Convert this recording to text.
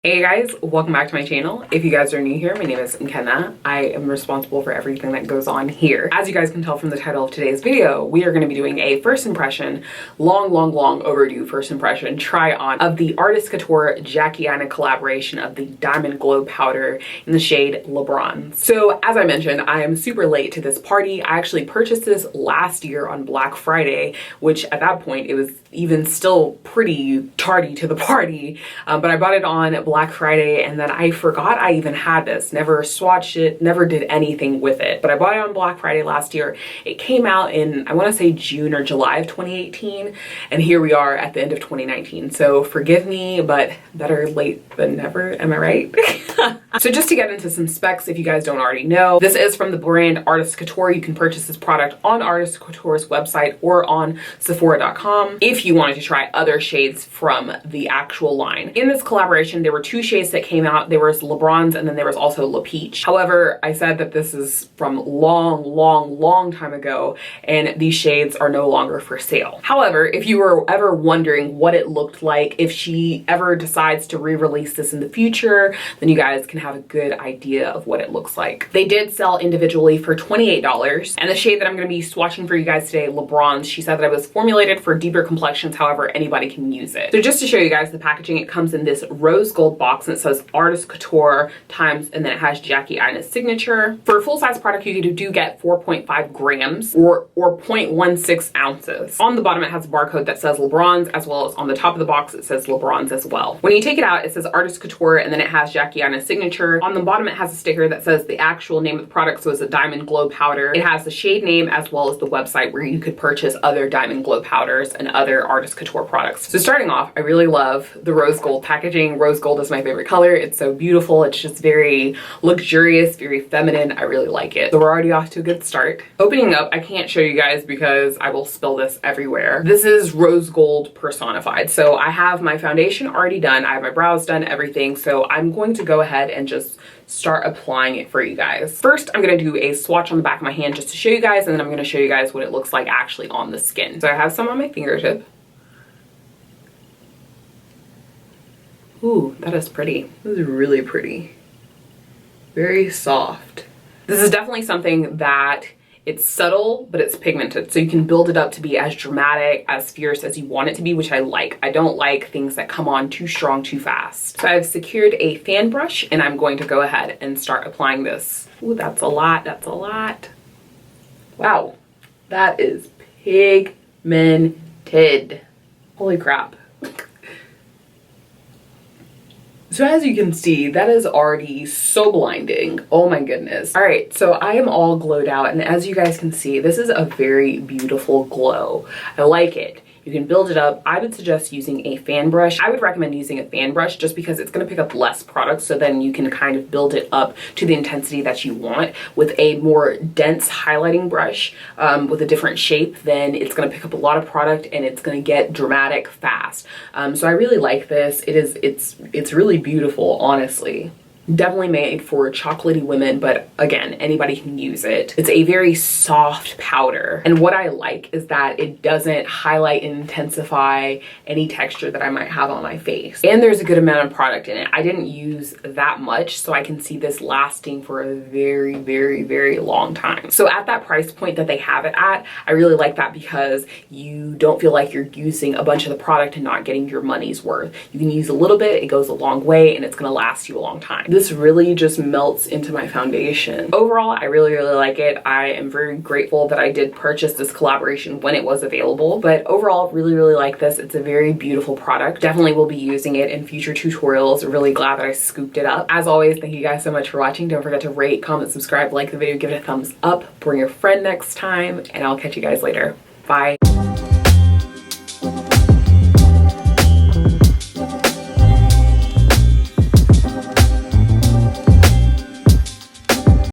Hey guys, welcome back to my channel. If you guys are new here, my name is Nkenna. I am responsible for everything that goes on here. As you guys can tell from the title of today's video, we are going to be doing a first impression, long overdue first impression try on of the Artist Couture Jackie Aina collaboration of the Diamond Glow Powder in the shade LeBronze. So as I mentioned, I am super late to this party. I actually purchased this last year on Black Friday, which at that point it was even still pretty tardy to the party, but I bought it on Black Friday and then I forgot I even had this, never swatched it, never did anything with it, but I bought it on Black Friday last year. It came out in, I want to say June or July of 2018, and here we are at the end of 2019. So forgive me, but better late than never, am I right? So just to get into some specs, if you guys don't already know, this is from the brand Artist Couture. You can purchase this product on Artist Couture's website or on Sephora.com if you wanted to try other shades from the actual line. In this collaboration, there were two shades that came out. There was LeBronze and then there was also Le Peach. However, I said that this is from long time ago and these shades are no longer for sale. However, if you were ever wondering what it looked like, if she ever decides to re-release this in the future, then you guys can have a good idea of what it looks like. They did sell individually for $28, and the shade that I'm going to be swatching for you guys today, LeBronze, she said that it was formulated for deeper complexions. However, anybody can use it. So just to show you guys the packaging, it comes in this rose gold box and it says Artist Couture times, and then it has Jackie Aina's signature. For a full-size product, you do get 4.5 grams or 0.16 ounces. On the bottom, it has a barcode that says LeBronze, as well as on the top of the box, it says LeBronze as well. When you take it out, it says Artist Couture, and then it has Jackie Aina's signature. On the bottom, it has a sticker that says the actual name of the product, so it's a Diamond Glow Powder. It has the shade name as well as the website where you could purchase other Diamond Glow Powders and other Artist Couture products. So starting off, I really love the rose gold packaging. Rose gold is my favorite color. It's so beautiful. It's just very luxurious, very feminine. I really like it. So we're already off to a good start. Opening up, I can't show you guys because I will spill this everywhere. This is rose gold personified. So I have my foundation already done. I have my brows done, everything. So I'm going to go ahead and just start applying it for you guys. First, I'm going to do a swatch on the back of my hand just to show you guys, and then I'm going to show you guys what it looks like actually on the skin. So I have some on my fingertip. Ooh, that is pretty. This is really pretty. Very soft. This is definitely something that it's subtle, but it's pigmented. So you can build it up to be as dramatic, as fierce as you want it to be, which I like. I don't like things that come on too strong, too fast. So I've secured a fan brush and I'm going to go ahead and start applying this. Ooh, that's a lot. That's a lot. Wow. That is pigmented. Holy crap. So as you can see, that is already so blinding. Oh my goodness. All right, so I am all glowed out, and as you guys can see, this is a very beautiful glow. I like it. You can build it up. I would suggest using a fan brush. I would recommend using a fan brush just because it's going to pick up less product, so then you can kind of build it up to the intensity that you want. With a more dense highlighting brush with a different shape, then it's going to pick up a lot of product and it's going to get dramatic fast. So I really like this. It's really beautiful, honestly. Definitely made for chocolatey women, but again, anybody can use it. It's a very soft powder, and what I like is that it doesn't highlight and intensify any texture that I might have on my face, and there's a good amount of product in it. I didn't use that much, so I can see this lasting for a very long time. So at that price point that they have it at, I really like that because you don't feel like you're using a bunch of the product and not getting your money's worth. You can use a little bit, it goes a long way, and it's gonna last you a long time. This really just melts into my foundation. Overall, I really like it. I am very grateful that I did purchase this collaboration when it was available, but overall, really like this. It's a very beautiful product. Definitely will be using it in future tutorials. Really glad that I scooped it up. As always, thank you guys so much for watching. Don't forget to rate, comment, subscribe, like the video, give it a thumbs up, bring your friend next time, and I'll catch you guys later. Bye.